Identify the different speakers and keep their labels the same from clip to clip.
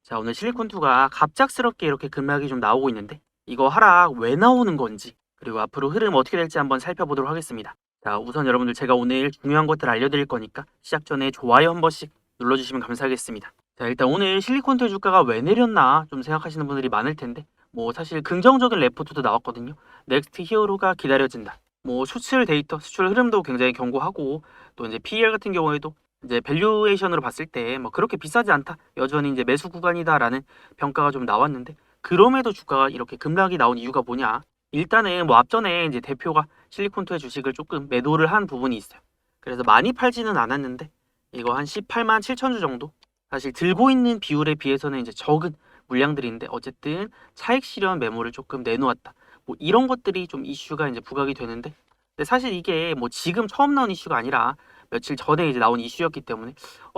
Speaker 1: 자, 오늘 실리콘2가 갑작스럽게 이렇게 급락이 좀 나오고 있는데 이거 하락 왜 나오는 건지 그리고 앞으로 흐름 어떻게 될지 한번 살펴보도록 하겠습니다. 자, 우선 여러분들 제가 오늘 중요한 것들 알려드릴 거니까 시작 전에 좋아요 한 번씩 눌러주시면 감사하겠습니다. 자, 일단 오늘 실리콘2의 주가가 왜 내렸나 좀 생각하시는 분들이 많을 텐데 뭐 사실 긍정적인 레포트도 나왔거든요. 넥스트 히어로가 기다려진다. 뭐 수출 데이터, 수출 흐름도 굉장히 견고하고 또 이제 PER 같은 경우에도 이제 밸류에이션으로 봤을 때 뭐 그렇게 비싸지 않다. 여전히 이제 매수 구간이다라는 평가가 좀 나왔는데 그럼에도 주가가 이렇게 급락이 나온 이유가 뭐냐? 일단은 뭐 앞전에 이제 대표가 실리콘투의 주식을 조금 매도를 한 부분이 있어요. 그래서 많이 팔지는 않았는데 이거 한 18만 7천 주 정도? 사실 들고 있는 비율에 비해서는 이제 적은 물량들인데 어쨌든 차익 실현 매물을 조금 내놓았다. 뭐 이런 것들이 좀 이슈가 이제 부각이 되는데 근데 사실 이게 뭐 지금 처음 나온 이슈가 아니라 며칠 전에 이제 나온 이슈였기 때문에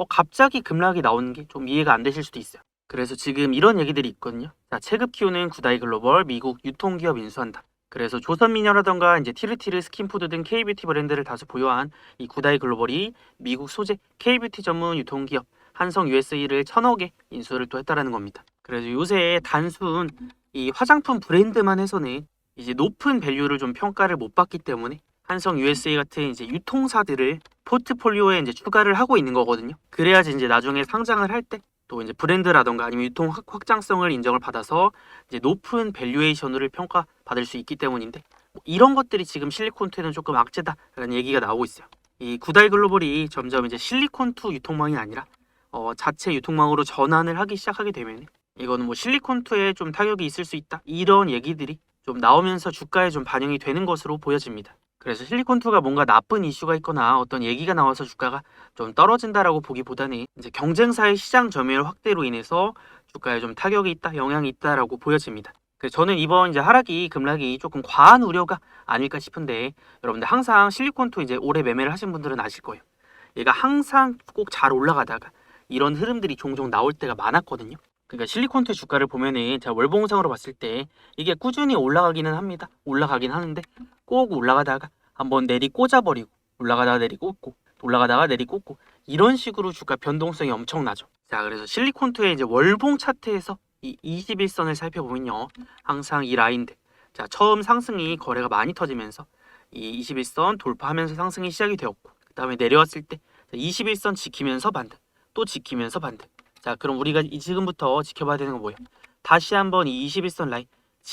Speaker 1: 갑자기 급락이 나오는 게 좀 이해가 안 되실 수도 있어요. 그래서 지금 이런 얘기들이 있거든요. 자, 체급 키우는 구다이 글로벌 미국 유통기업 인수한다. 그래서 조선미녀라던가 이제 티르티르 스킨푸드 등 K뷰티 브랜드를 다수 보유한 이 구다이 글로벌이 미국 소재 K뷰티 전문 유통기업 한성 USA를 1,000억에 인수를 또 했다라는 겁니다. 그래서 요새 단순 이 화장품 브랜드만 해서는 이제 높은 밸류를 좀 평가를 못 받기 때문에 한성 USA 같은 이제 유통사들을 포트폴리오에 이제 추가를 하고 있는 거거든요. 그래야지 이제 나중에 상장을 할 때 또 이제 브랜드라던가 아니면 유통 확장성을 인정을 받아서 이제 높은 밸류에이션을 평가받을 수 있기 때문인데 뭐 이런 것들이 지금 실리콘투에는 조금 악재다라는 얘기가 나오고 있어요. 이 구다이 글로벌이 점점 이제 실리콘투 유통망이 아니라 자체 유통망으로 전환을 하기 시작하게 되면 이거는 뭐 실리콘투에 좀 타격이 있을 수 있다 이런 얘기들이 좀 나오면서 주가에 좀 반영이 되는 것으로 보여집니다. 그래서 실리콘2가 뭔가 나쁜 이슈가 있거나 어떤 얘기가 나와서 주가가 좀 떨어진다라고 보기보다는 이제 경쟁사의 시장 점유율 확대로 인해서 주가에 좀 타격이 있다, 영향이 있다라고 보여집니다. 그래서 저는 이번 이제 하락이 급락이 조금 과한 우려가 아닐까 싶은데 여러분들 항상 실리콘2 이제 올해 매매를 하신 분들은 아실 거예요. 얘가 항상 꼭 잘 올라가다가 이런 흐름들이 종종 나올 때가 많았거든요. 그러니까 실리콘투 주가를 보면은 제가 월봉상으로 봤을 때 이게 꾸준히 올라가기는 합니다. 올라가긴 하는데 꼭 올라가다가 한번 내리 꽂아버리고 올라가다가 내리 꽂고 올라가다가 내리 꽂고 이런 식으로 주가 변동성이 엄청나죠. 자, 그래서 실리콘투의 이제 월봉 차트에서 이 21선을 살펴보면요. 항상 이 라인들. 자, 처음 상승이 거래가 많이 터지면서 이 21선 돌파하면서 상승이 시작이 되었고 그다음에 내려왔을 때 21선 지키면서 반등. 또 지키면서 반등. 자, 그럼 우리가 지금부터 지켜봐야 되는 건 뭐예요? 다시 한번 이 21선 라인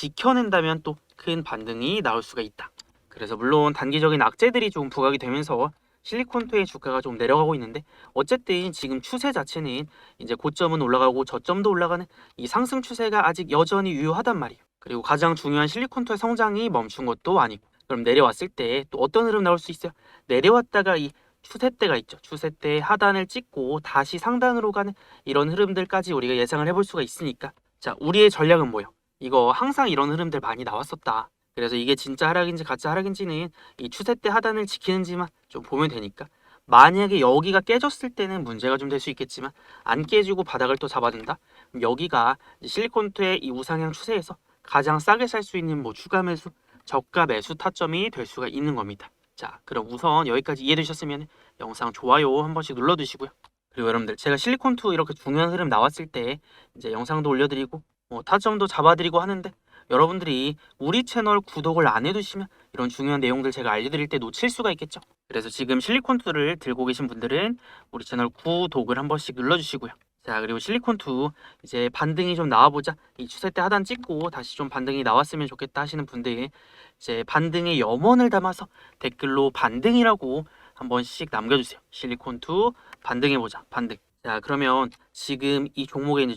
Speaker 1: 지켜낸다면 또 큰 반등이 나올 수가 있다. 그래서 물론 단기적인 악재들이 좀 부각이 되면서 실리콘투의 주가가 좀 내려가고 있는데 어쨌든 지금 추세 자체는 이제 고점은 올라가고 저점도 올라가는 이 상승 추세가 아직 여전히 유효하단 말이에요. 그리고 가장 중요한 실리콘투의 성장이 멈춘 것도 아니고 그럼 내려왔을 때 또 어떤 흐름 나올 수 있어요? 내려왔다가 이 추세대가 있죠. 추세대 하단을 찍고 다시 상단으로 가는 이런 흐름들까지 우리가 예상을 해볼 수가 있으니까 자, 우리의 전략은 뭐예요? 이거 항상 이런 흐름들 많이 나왔었다. 그래서 이게 진짜 하락인지 가짜 하락인지는 이 추세대 하단을 지키는지만 좀 보면 되니까 만약에 여기가 깨졌을 때는 문제가 좀 될 수 있겠지만 안 깨지고 바닥을 또 잡아준다? 그럼 여기가 실리콘투의 이 우상향 추세에서 가장 싸게 살 수 있는 뭐 추가 매수, 저가 매수 타점이 될 수가 있는 겁니다. 자, 그럼 우선 여기까지 이해되셨으면 영상 좋아요 한 번씩 눌러주시고요. 그리고 여러분들 제가 실리콘2 이렇게 중요한 흐름 나왔을 때 이제 영상도 올려드리고 타점도 잡아드리고 하는데 여러분들이 우리 채널 구독을 안 해두시면 이런 중요한 내용들 제가 알려드릴 때 놓칠 수가 있겠죠. 그래서 지금 실리콘2를 들고 계신 분들은 우리 채널 구독을 한 번씩 눌러주시고요. 자, 그리고 실리콘2 이제 반등이 좀 나와보자 이 추세대 하단 찍고 다시 좀 반등이 나왔으면 좋겠다 하시는 분들 이제 반등의 염원을 담아서 댓글로 반등이라고 한 번씩 남겨주세요. 실리콘2 반등해보자 반등. 자, 그러면 지금 이 종목의 이제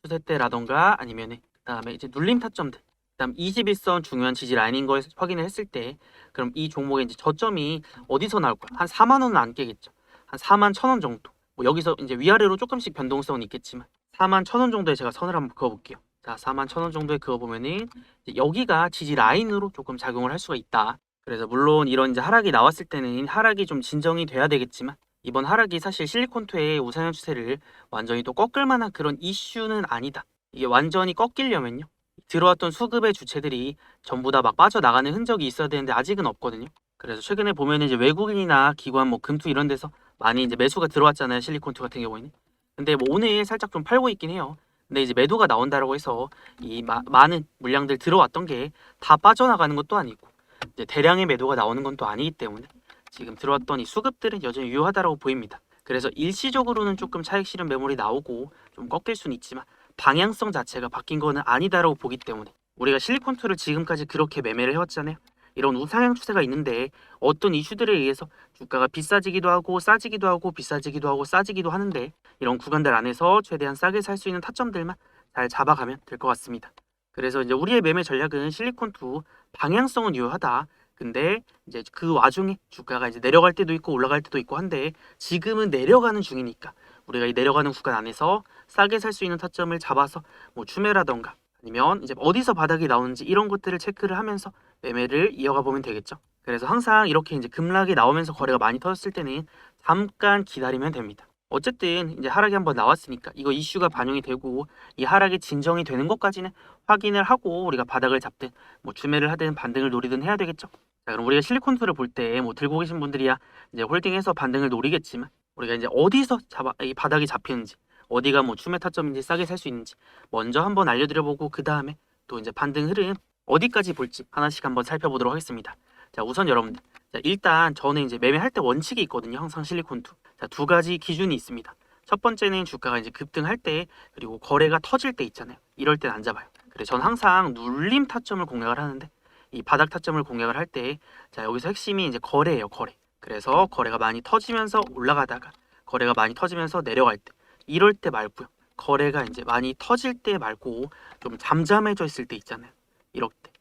Speaker 1: 추세대라던가 아니면 그다음에 이제 눌림 타점들 그다음 21선 중요한 지지 라인인 걸 확인을 했을 때 그럼 이 종목의 이제 저점이 어디서 나올 거야? 한 4만 원은 안 깨겠죠. 한 4만 1,000원 정도. 뭐 여기서 이제 위아래로 조금씩 변동성은 있겠지만 4만 1,000원 정도에 제가 선을 한번 그어볼게요. 자, 4만 1,000원 정도에 그어보면은 여기가 지지 라인으로 조금 작용을 할 수가 있다. 그래서 물론 이런 이제 하락이 나왔을 때는 하락이 좀 진정이 돼야 되겠지만 이번 하락이 사실 실리콘투의 우상향 추세를 완전히 또 꺾을 만한 그런 이슈는 아니다. 이게 완전히 꺾이려면요. 들어왔던 수급의 주체들이 전부 다 막 빠져나가는 흔적이 있어야 되는데 아직은 없거든요. 그래서 최근에 보면 이제 외국인이나 기관 뭐 금투 이런 데서 많이 이제 매수가 들어왔잖아요. 실리콘투 같은 경우에는. 근데 뭐 오늘 살짝 좀 팔고 있긴 해요. 근데 이제 매도가 나온다라고 해서 이 많은 물량들 들어왔던 게 다 빠져나가는 것도 아니고 이제 대량의 매도가 나오는 건 또 아니기 때문에 지금 들어왔던 이 수급들은 여전히 유효하다라고 보입니다. 그래서 일시적으로는 조금 차익 실현 매물이 나오고 좀 꺾일 수는 있지만 방향성 자체가 바뀐 거는 아니다라고 보기 때문에 우리가 실리콘2를 지금까지 그렇게 매매를 해왔잖아요. 이런 우상향 추세가 있는데 어떤 이슈들에 의해서 주가가 비싸지기도 하고 싸지기도 하고 비싸지기도 하고 싸지기도 하는데 이런 구간들 안에서 최대한 싸게 살 수 있는 타점들만 잘 잡아가면 될 것 같습니다. 그래서 이제 우리의 매매 전략은 실리콘2 방향성은 유효하다. 근데 이제 그 와중에 주가가 이제 내려갈 때도 있고 올라갈 때도 있고 한데 지금은 내려가는 중이니까 우리가 이 내려가는 구간 안에서 싸게 살 수 있는 타점을 잡아서 뭐 추매라던가 아니면 이제 어디서 바닥이 나오는지 이런 것들을 체크를 하면서 매매를 이어가 보면 되겠죠. 그래서 항상 이렇게 이제 급락이 나오면서 거래가 많이 터졌을 때는 잠깐 기다리면 됩니다. 어쨌든 이제 하락이 한번 나왔으니까 이거 이슈가 반영이 되고 이 하락이 진정이 되는 것까지는 확인을 하고 우리가 바닥을 잡든 뭐 주매를 하든 반등을 노리든 해야 되겠죠. 자, 그럼 우리가 실리콘투를 볼 때 뭐 들고 계신 분들이야 이제 홀딩해서 반등을 노리겠지만 우리가 이제 어디서 이 바닥이 잡히는지 어디가 뭐 추매 타점인지 싸게 살 수 있는지 먼저 한번 알려드려보고 그 다음에 또 이제 반등 흐름 어디까지 볼지 하나씩 한번 살펴보도록 하겠습니다. 자, 우선 여러분들 자, 일단 저는 이제 매매할 때 원칙이 있거든요. 항상 실리콘투. 자, 두 가지 기준이 있습니다. 첫 번째는 주가가 이제 급등할 때 그리고 거래가 터질 때 있잖아요. 이럴 땐 안 잡아요. 그래서 저는 항상 눌림 타점을 공략을 하는데 이 바닥 타점을 공략을 할 때 자, 여기서 핵심이 이제 거래예요. 거래. 그래서 거래가 많이 터지면서 올라가다가 거래가 많이 터지면서 내려갈 때 이럴 때 말고요. 거래가 이제 많이 터질 때 말고 좀 잠잠해져 있을 때 있잖아요. 이럴 때.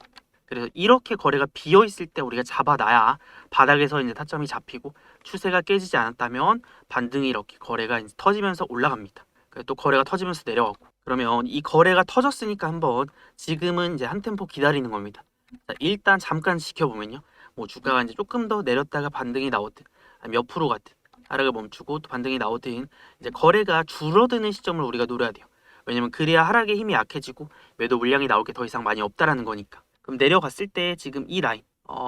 Speaker 1: 그래서 이렇게 거래가 비어 있을 때 우리가 잡아놔야 바닥에서 이제 타점이 잡히고 추세가 깨지지 않았다면 반등이 이렇게 거래가 이제 터지면서 올라갑니다. 또 거래가 터지면서 내려가고 그러면 이 거래가 터졌으니까 한번 지금은 이제 한 템포 기다리는 겁니다. 자, 일단 잠깐 지켜보면요. 뭐 주가가 이제 조금 더 내렸다가 반등이 나오든 몇 프로 같은 하락을 멈추고 또 반등이 나오든 이제 거래가 줄어드는 시점을 우리가 노려야 돼요. 왜냐면 그래야 하락의 힘이 약해지고 매도 물량이 나올 게 더 이상 많이 없다라는 거니까. 그럼 내려갔을 때 지금 이 라인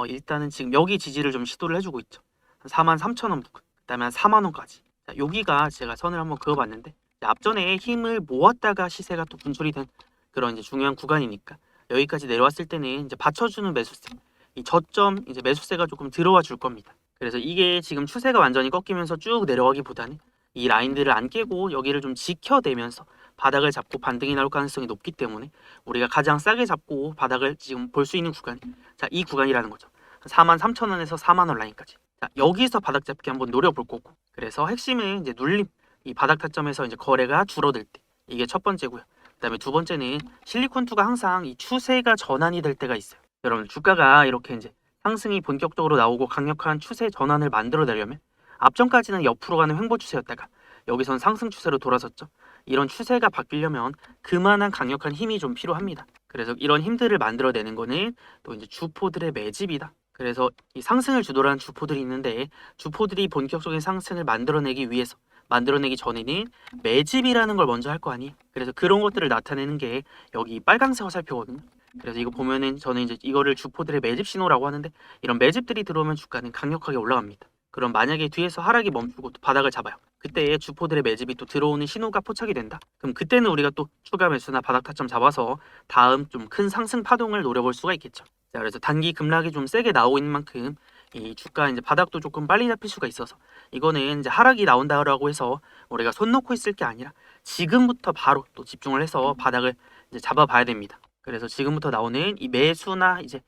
Speaker 1: 일단은 지금 여기 지지를 좀 시도를 해주고 있죠. 한 43,000원 부근 그다음에 한 4만원까지 자, 여기가 제가 선을 한번 그어봤는데 앞전에 힘을 모았다가 시세가 또 분출이 된 그런 이제 중요한 구간이니까 여기까지 내려왔을 때는 이제 받쳐주는 매수세 이 저점 이제 매수세가 조금 들어와 줄 겁니다. 그래서 이게 지금 추세가 완전히 꺾이면서 쭉 내려가기보다는 이 라인들을 안 깨고 여기를 좀 지켜내면서 바닥을 잡고 반등이 나올 가능성이 높기 때문에 우리가 가장 싸게 잡고 바닥을 지금 볼 수 있는 구간이 자, 이 구간이라는 거죠. 43,000원에서 4만원 라인까지. 자, 여기서 바닥 잡기 한번 노려볼 거고. 그래서 핵심은 이제 눌림. 이 바닥 타점에서 이제 거래가 줄어들 때. 이게 첫 번째고요. 그다음에 두 번째는 실리콘2가 항상 이 추세가 전환이 될 때가 있어요. 여러분 주가가 이렇게 이제 상승이 본격적으로 나오고 강력한 추세 전환을 만들어내려면 앞전까지는 옆으로 가는 횡보 추세였다가 여기선 상승 추세로 돌아섰죠. 이런 추세가 바뀌려면 그만한 강력한 힘이 좀 필요합니다. 그래서 이런 힘들을 만들어내는 거는 또 이제 주포들의 매집이다. 그래서 이 상승을 주도하는 주포들이 있는데 주포들이 본격적인 상승을 만들어내기 위해서 만들어내기 전에는 매집이라는 걸 먼저 할 거 아니에요. 그래서 그런 것들을 나타내는 게 여기 빨간색 화살표거든요. 그래서 이거 보면은 저는 이제 이거를 주포들의 매집 신호라고 하는데 이런 매집들이 들어오면 주가는 강력하게 올라갑니다. 그럼 만약에 뒤에서 하락이 멈추고 또 바닥을 잡아요. 그때 주포들의 매집이 또 들어오는 신호가 포착이 된다. 그럼 그때는 우리가 또 추가 매수나 바닥 타점 잡아서 다음 좀 큰 상승 파동을 노려볼 수가 있겠죠. 자, 그래서 단기 급락이 좀 세게 나오고 있는 만큼 이 주가 이제 바닥도 조금 빨리 잡힐 수가 있어서 이거는 이제 하락이 나온다라고 해서 우리가 손 놓고 있을 게 아니라 지금부터 바로 또 집중을 해서 바닥을 이제 잡아봐야 됩니다. 그래서 지금부터 나오는 이 매수나 이제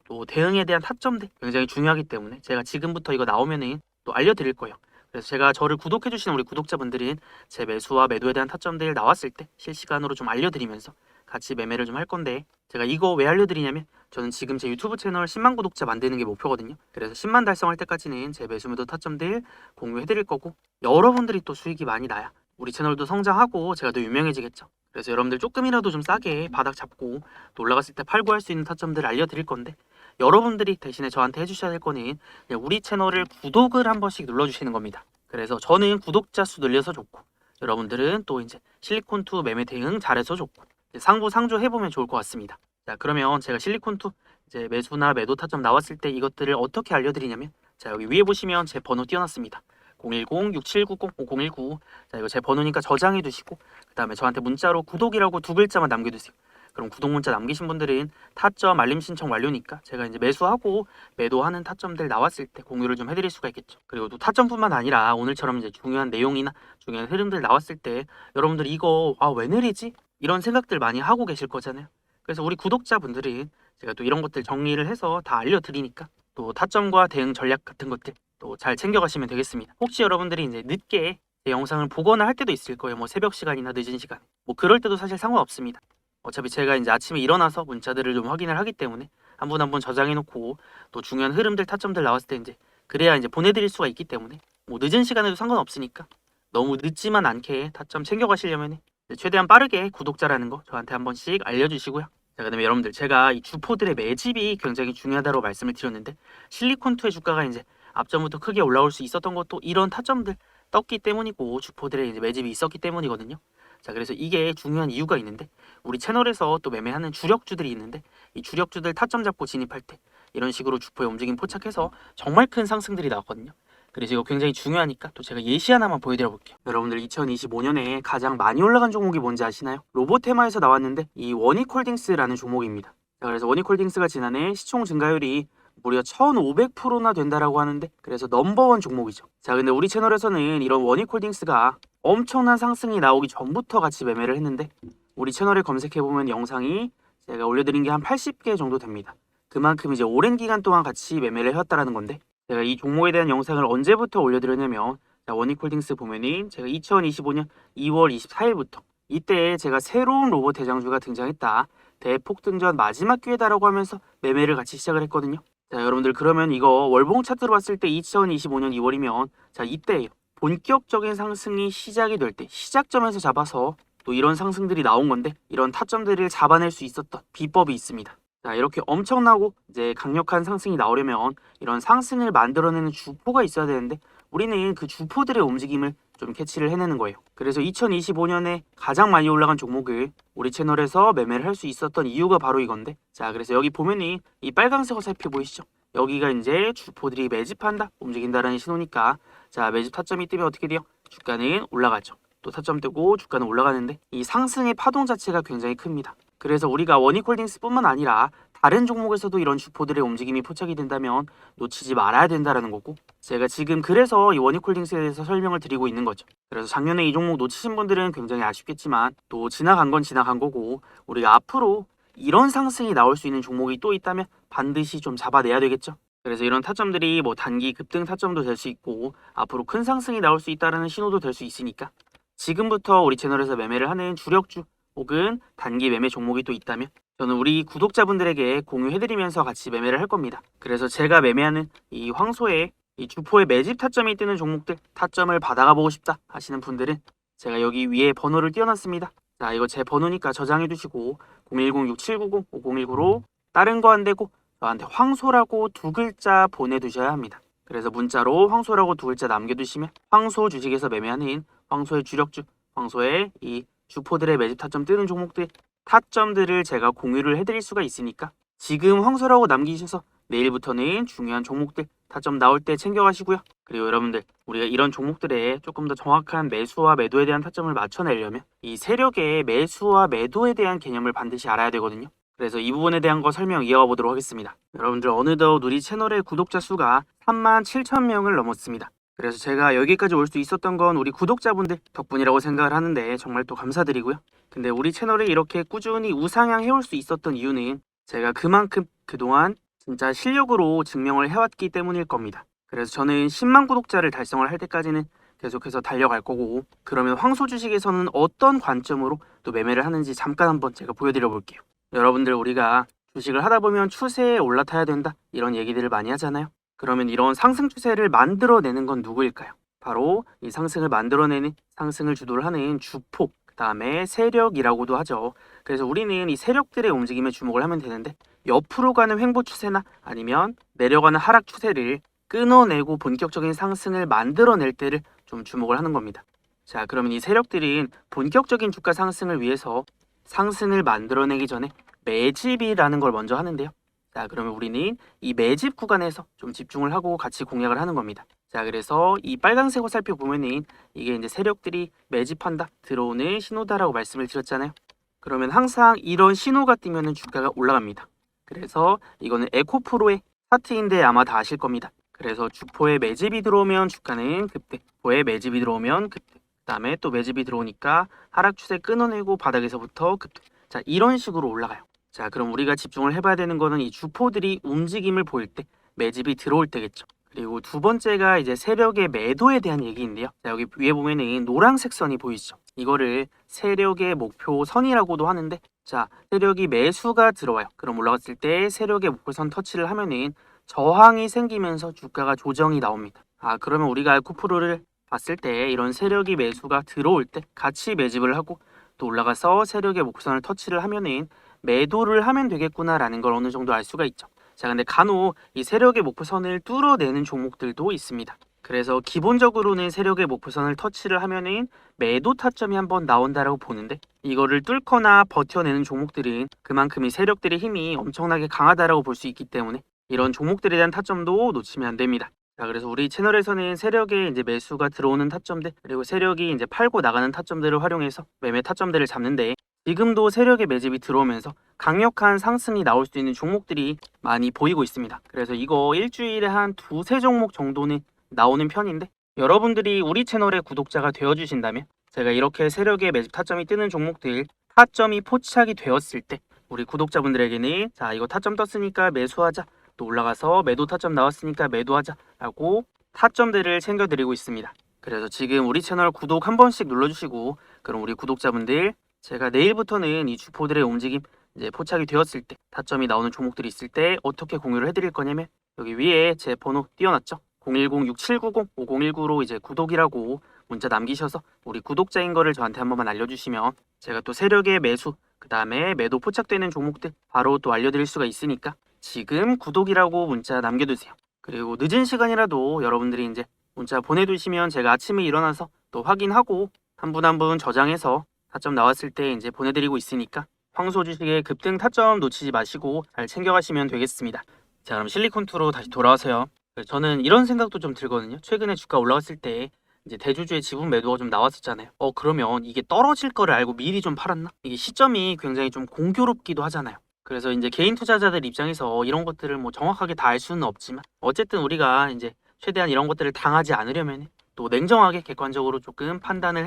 Speaker 1: 또 대응에 대한 타점들 굉장히 중요하기 때문에 제가 지금부터 이거 나오면은 또 알려드릴 거예요. 그래서 제가 저를 구독해주시는 우리 구독자분들은 제 매수와 매도에 대한 타점들 나왔을 때 실시간으로 좀 알려드리면서 같이 매매를 좀 할 건데 제가 이거 왜 알려드리냐면 저는 지금 제 유튜브 채널 10만 구독자 만드는 게 목표거든요. 그래서 10만 달성할 때까지는 제 매수 매도 타점들 공유해드릴 거고 여러분들이 또 수익이 많이 나야 우리 채널도 성장하고 제가 더 유명해지겠죠. 그래서 여러분들 조금이라도 좀 싸게 바닥 잡고 또 올라갔을 때 팔고 할 수 있는 타점들 알려드릴 건데 여러분들이 대신에 저한테 해주셔야 될 거는 그냥 우리 채널을 구독을 한 번씩 눌러주시는 겁니다. 그래서 저는 구독자 수 늘려서 좋고 여러분들은 또 이제 실리콘2 매매 대응 잘해서 좋고 상부 상조 해보면 좋을 것 같습니다. 자, 그러면 제가 실리콘2 이제 매수나 매도 타점 나왔을 때 이것들을 어떻게 알려드리냐면 자, 여기 위에 보시면 제 번호 띄워놨습니다. 010-6790-5019. 자, 이거 제 번호니까 저장해 두시고 그 다음에 저한테 문자로 구독이라고 두 글자만 남겨두세요. 그럼 구독 문자 남기신 분들은 타점 알림 신청 완료니까 제가 이제 매수하고 매도하는 타점들 나왔을 때 공유를 좀 해드릴 수가 있겠죠. 그리고 또 타점뿐만 아니라 오늘처럼 이제 중요한 내용이나 중요한 흐름들 나왔을 때 여러분들 이거 왜 내리지? 이런 생각들 많이 하고 계실 거잖아요. 그래서 우리 구독자분들은 제가 또 이런 것들 정리를 해서 다 알려드리니까 또 타점과 대응 전략 같은 것들 또 잘 챙겨가시면 되겠습니다. 혹시 여러분들이 이제 늦게 제 영상을 보거나 할 때도 있을 거예요. 뭐 새벽 시간이나 늦은 시간. 뭐 그럴 때도 사실 상관없습니다. 어차피 제가 이제 아침에 일어나서 문자들을 좀 확인을 하기 때문에 한 분 한 분 저장해 놓고 또 중요한 흐름들 타점들 나왔을 때 이제 그래야 이제 보내드릴 수가 있기 때문에 뭐 늦은 시간에도 상관없으니까 너무 늦지만 않게 타점 챙겨가시려면 최대한 빠르게 구독자라는 거 저한테 한 번씩 알려주시고요. 자, 그다음에 여러분들 제가 이 주포들의 매집이 굉장히 중요하다고 말씀을 드렸는데 실리콘2의 주가가 이제 앞전부터 크게 올라올 수 있었던 것도 이런 타점들 떴기 때문이고 주포들의 이제 매집이 있었기 때문이거든요. 자, 그래서 이게 중요한 이유가 있는데 우리 채널에서 또 매매하는 주력주들이 있는데 이 주력주들 타점 잡고 진입할 때 이런 식으로 주포의 움직임 포착해서 정말 큰 상승들이 나왔거든요. 그래서 이거 굉장히 중요하니까 또 제가 예시 하나만 보여드려 볼게요. 여러분들 2025년에 가장 많이 올라간 종목이 뭔지 아시나요? 로보테마에서 나왔는데 이 원익홀딩스라는 종목입니다. 자, 그래서 원익홀딩스가 지난해 시총 증가율이 무려 1500%나 된다라고 하는데 그래서 넘버원 종목이죠. 자, 근데 우리 채널에서는 이런 원익홀딩스가 엄청난 상승이 나오기 전부터 같이 매매를 했는데 우리 채널에 검색해보면 영상이 제가 올려드린 게 한 80개 정도 됩니다. 그만큼 이제 오랜 기간 동안 같이 매매를 해왔다라는 건데 제가 이 종목에 대한 영상을 언제부터 올려드렸냐면 원익홀딩스 보면은 제가 2025년 2월 24일부터 이때 제가 새로운 로봇 대장주가 등장했다. 대폭등전 마지막 기회다라고 하면서 매매를 같이 시작을 했거든요. 자, 여러분들 그러면 이거 월봉 차트로 봤을 때 2025년 2월이면 자, 이때 본격적인 상승이 시작이 될 때 시작점에서 잡아서 또 이런 상승들이 나온 건데 이런 타점들을 잡아낼 수 있었던 비법이 있습니다. 자, 이렇게 엄청나고 이제 강력한 상승이 나오려면 이런 상승을 만들어내는 주포가 있어야 되는데 우리는 그 주포들의 움직임을 좀 캐치를 해내는 거예요. 그래서 2025년에 가장 많이 올라간 종목을 우리 채널에서 매매를 할 수 있었던 이유가 바로 이건데 자, 그래서 여기 보면은 이 빨간색 어차피 보이시죠? 여기가 이제 주포들이 매집한다, 움직인다라는 신호니까 자, 매집 타점이 뜨면 어떻게 돼요? 주가는 올라가죠. 또 타점 뜨고 주가는 올라가는데 이 상승의 파동 자체가 굉장히 큽니다. 그래서 우리가 원익홀딩스뿐만 아니라 다른 종목에서도 이런 주포들의 움직임이 포착이 된다면 놓치지 말아야 된다라는 거고 제가 지금 그래서 이 원익홀딩스에 대해서 설명을 드리고 있는 거죠. 그래서 작년에 이 종목 놓치신 분들은 굉장히 아쉽겠지만 또 지나간 건 지나간 거고 우리가 앞으로 이런 상승이 나올 수 있는 종목이 또 있다면 반드시 좀 잡아내야 되겠죠. 그래서 이런 타점들이 뭐 단기 급등 타점도 될 수 있고 앞으로 큰 상승이 나올 수 있다는 신호도 될 수 있으니까 지금부터 우리 채널에서 매매를 하는 주력주 혹은 단기 매매 종목이 또 있다면 저는 우리 구독자분들에게 공유해드리면서 같이 매매를 할 겁니다. 그래서 제가 매매하는 이 황소의 이 주포의 매집 타점이 뜨는 종목들 타점을 받아가 보고 싶다 하시는 분들은 제가 여기 위에 번호를 띄워놨습니다. 자, 이거 제 번호니까 저장해 두시고 010-6790-5019로 다른 거 안 되고 저한테 황소라고 두 글자 보내두셔야 합니다. 그래서 문자로 황소라고 두 글자 남겨두시면 황소 주식에서 매매하는 황소의 주력주, 황소의 이 주포들의 매집 타점 뜨는 종목들 타점들을 제가 공유를 해드릴 수가 있으니까 지금 황소라고 남기셔서 내일부터는 중요한 종목들 타점 나올 때 챙겨가시고요. 그리고 여러분들 우리가 이런 종목들에 조금 더 정확한 매수와 매도에 대한 타점을 맞춰내려면 이 세력의 매수와 매도에 대한 개념을 반드시 알아야 되거든요. 그래서 이 부분에 대한 거 설명 이어가 보도록 하겠습니다. 여러분들 어느덧 우리 채널의 구독자 수가 37,000명을 넘었습니다. 그래서 제가 여기까지 올 수 있었던 건 우리 구독자분들 덕분이라고 생각을 하는데 정말 또 감사드리고요. 근데 우리 채널을 이렇게 꾸준히 우상향 해올 수 있었던 이유는 제가 그만큼 그동안 진짜 실력으로 증명을 해왔기 때문일 겁니다. 그래서 저는 10만 구독자를 달성을 할 때까지는 계속해서 달려갈 거고 그러면 황소 주식에서는 어떤 관점으로 또 매매를 하는지 잠깐 한번 제가 보여드려 볼게요. 여러분들 우리가 주식을 하다 보면 추세에 올라타야 된다 이런 얘기들을 많이 하잖아요. 그러면 이런 상승 추세를 만들어내는 건 누구일까요? 바로 이 상승을 만들어내는 상승을 주도를 하는 주포 그 다음에 세력이라고도 하죠. 그래서 우리는 이 세력들의 움직임에 주목을 하면 되는데 옆으로 가는 횡보 추세나 아니면 내려가는 하락 추세를 끊어내고 본격적인 상승을 만들어낼 때를 좀 주목을 하는 겁니다. 자, 그러면 이 세력들은 본격적인 주가 상승을 위해서 상승을 만들어내기 전에 매집이라는 걸 먼저 하는데요. 자, 그러면 우리는 이 매집 구간에서 좀 집중을 하고 같이 공략을 하는 겁니다. 자, 그래서 이 빨간색 화살표 보면은 이게 이제 세력들이 매집한다, 들어오는 신호다라고 말씀을 드렸잖아요. 그러면 항상 이런 신호가 뜨면은 주가가 올라갑니다. 그래서 이거는 에코프로의 차트인데 아마 다 아실 겁니다. 그래서 주포에 매집이 들어오면 주가는 급등, 주포에 매집이 들어오면 급등, 그다음에 또 매집이 들어오니까 하락 추세 끊어내고 바닥에서부터 급등. 자, 이런 식으로 올라가요. 자, 그럼 우리가 집중을 해봐야 되는 거는 이 주포들이 움직임을 보일 때, 매집이 들어올 때겠죠. 그리고 두 번째가 이제 세력의 매도에 대한 얘기인데요. 자, 여기 위에 보면은 노란색 선이 보이시죠? 이거를 세력의 목표 선이라고도 하는데, 자, 세력이 매수가 들어와요. 그럼 올라갔을 때 세력의 목표선 터치를 하면은 저항이 생기면서 주가가 조정이 나옵니다. 아, 그러면 우리가 알코프로를 봤을 때 이런 세력이 매수가 들어올 때 같이 매집을 하고 또 올라가서 세력의 목표선을 터치를 하면은 매도를 하면 되겠구나라는 걸 어느 정도 알 수가 있죠. 자, 근데 간혹 이 세력의 목표선을 뚫어내는 종목들도 있습니다. 그래서 기본적으로는 세력의 목표선을 터치를 하면은 매도 타점이 한번 나온다라고 보는데, 이거를 뚫거나 버텨내는 종목들은 그만큼 이 세력들의 힘이 엄청나게 강하다라고 볼 수 있기 때문에 이런 종목들에 대한 타점도 놓치면 안 됩니다. 자, 그래서 우리 채널에서는 세력의 이제 매수가 들어오는 타점들, 그리고 세력이 이제 팔고 나가는 타점들을 활용해서 매매 타점들을 잡는데, 지금도 세력의 매집이 들어오면서 강력한 상승이 나올 수 있는 종목들이 많이 보이고 있습니다. 그래서 이거 일주일에 한 두세 종목 정도는 나오는 편인데, 여러분들이 우리 채널의 구독자가 되어주신다면 제가 이렇게 세력의 매집 타점이 뜨는 종목들, 타점이 포착이 되었을 때 우리 구독자분들에게는 자, 이거 타점 떴으니까 매수하자, 또 올라가서 매도 타점 나왔으니까 매도하자 라고 타점들을 챙겨드리고 있습니다. 그래서 지금 우리 채널 구독 한 번씩 눌러주시고, 그럼 우리 구독자분들, 제가 내일부터는 이 주포들의 움직임 이제 포착이 되었을 때, 타점이 나오는 종목들이 있을 때 어떻게 공유를 해드릴 거냐면, 여기 위에 제 번호 띄워놨죠? 010-6790-5019로 이제 구독이라고 문자 남기셔서 우리 구독자인 거를 저한테 한 번만 알려주시면 제가 또 세력의 매수, 그 다음에 매도 포착되는 종목들 바로 또 알려드릴 수가 있으니까 지금 구독이라고 문자 남겨두세요. 그리고 늦은 시간이라도 여러분들이 이제 문자 보내두시면 제가 아침에 일어나서 또 확인하고 한 분 한 분 저장해서 타점 나왔을 때 이제 보내드리고 있으니까 황소 주식의 급등 타점 놓치지 마시고 잘 챙겨가시면 되겠습니다. 자, 그럼 실리콘2로 다시 돌아와서요. 저는 이런 생각도 좀 들거든요. 최근에 주가 올라갔을 때 이제 대주주의 지분 매도가 좀 나왔었잖아요. 그러면 이게 떨어질 거를 알고 미리 좀 팔았나? 이게 시점이 굉장히 좀 공교롭기도 하잖아요. 그래서 이제 개인 투자자들 입장에서 이런 것들을 뭐 정확하게 다 알 수는 없지만 어쨌든 우리가 이제 최대한 이런 것들을 당하지 않으려면 또 냉정하게 객관적으로 조금 판단을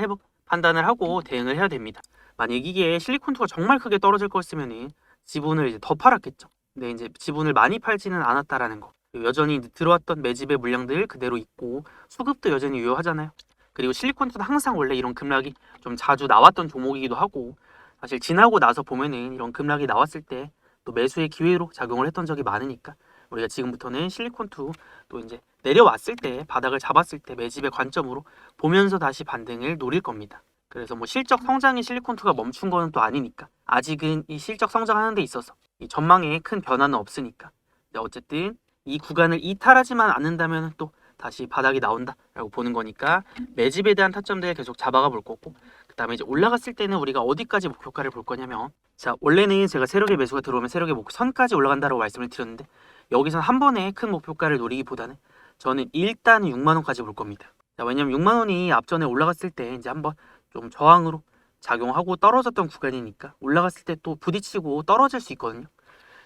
Speaker 1: 하고 대응을 해야 됩니다. 만약 이게 실리콘2가 정말 크게 떨어질 거였으면 지분을 이제 더 팔았겠죠. 근데 이제 지분을 많이 팔지는 않았다라는 거. 여전히 들어왔던 매집의 물량들 그대로 있고 수급도 여전히 유효하잖아요. 그리고 실리콘도 항상 원래 이런 급락이 좀 자주 나왔던 종목이기도 하고, 사실 지나고 나서 보면은 이런 급락이 나왔을 때 또 매수의 기회로 작용을 했던 적이 많으니까 우리가 지금부터는 실리콘2 또 이제 내려왔을 때 바닥을 잡았을 때 매집의 관점으로 보면서 다시 반등을 노릴 겁니다. 그래서 뭐 실적 성장이 실리콘2가 멈춘 거는 또 아니니까 아직은 이 실적 성장하는 데 있어서 이 전망에 큰 변화는 없으니까 어쨌든 이 구간을 이탈하지만 않는다면 또 다시 바닥이 나온다라고 보는 거니까 매집에 대한 타점들 계속 잡아가 볼 거고, 그 다음에 이제 올라갔을 때는 우리가 어디까지 목표가를 볼 거냐면, 자, 원래는 제가 세력의 매수가 들어오면 세력의 목선까지 올라간다고 말씀을 드렸는데 여기선 한 번에 큰 목표가를 노리기보다는 저는 일단 6만 원까지 볼 겁니다. 자, 왜냐면 6만 원이 앞전에 올라갔을 때 이제 한번 좀 저항으로 작용하고 떨어졌던 구간이니까 올라갔을 때 또 부딪히고 떨어질 수 있거든요.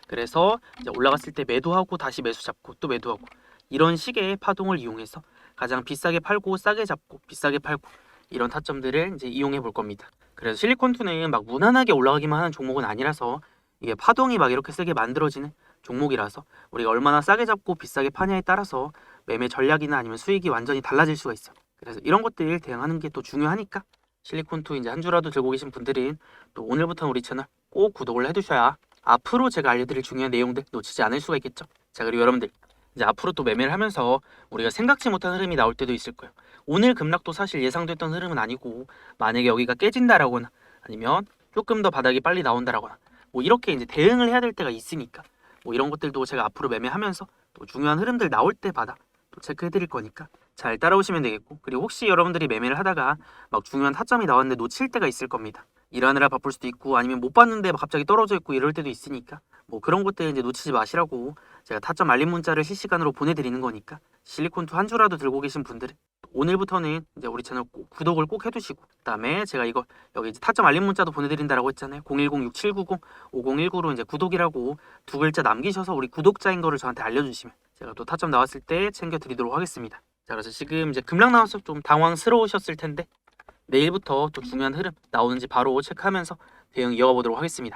Speaker 1: 그래서 이제 올라갔을 때 매도하고 다시 매수 잡고 또 매도하고 이런 식의 파동을 이용해서 가장 비싸게 팔고 싸게 잡고 비싸게 팔고 이런 타점들을 이제 이용해 볼 겁니다. 그래서 실리콘2는 막 무난하게 올라가기만 하는 종목은 아니라서 이게 파동이 막 이렇게 세게 만들어지는 종목이라서 우리가 얼마나 싸게 잡고 비싸게 파냐에 따라서 매매 전략이나 아니면 수익이 완전히 달라질 수가 있어요. 그래서 이런 것들 대응하는 게 또 중요하니까 실리콘2 이제 한 주라도 들고 계신 분들은 또 오늘부터 우리 채널 꼭 구독을 해두셔야 앞으로 제가 알려드릴 중요한 내용들 놓치지 않을 수가 있겠죠. 자, 그리고 여러분들 이제 앞으로 또 매매를 하면서 우리가 생각지 못한 흐름이 나올 때도 있을 거예요. 오늘 급락도 사실 예상됐던 흐름은 아니고 만약에 여기가 깨진다라거나 아니면 조금 더 바닥이 빨리 나온다라거나 뭐 이렇게 이제 대응을 해야 될 때가 있으니까 뭐 이런 것들도 제가 앞으로 매매하면서 또 중요한 흐름들 나올 때마다 또 체크해 드릴 거니까 잘 따라오시면 되겠고, 그리고 혹시 여러분들이 매매를 하다가 막 중요한 타점이 나왔는데 놓칠 때가 있을 겁니다. 일하느라 바쁠 수도 있고 아니면 못 봤는데 막 갑자기 떨어져 있고 이럴 때도 있으니까 뭐 그런 것들 이제 놓치지 마시라고 제가 타점 알림 문자를 실시간으로 보내드리는 거니까 실리콘2 한 주라도 들고 계신 분들은 오늘부터는 이제 우리 채널 구독을 꼭 해두시고 그다음에 제가 이거 여기 이제 타점 알림 문자도 보내드린다라고 했잖아요. 010-6790-5019로 이제 구독이라고 두 글자 남기셔서 우리 구독자인 거를 저한테 알려주시면 제가 또 타점 나왔을 때 챙겨드리도록 하겠습니다. 자, 그래서 지금 이제 급락 나와서 좀 당황스러우셨을 텐데 내일부터 또 중요한 흐름 나오는지 바로 체크하면서 대응 이어가 보도록 하겠습니다.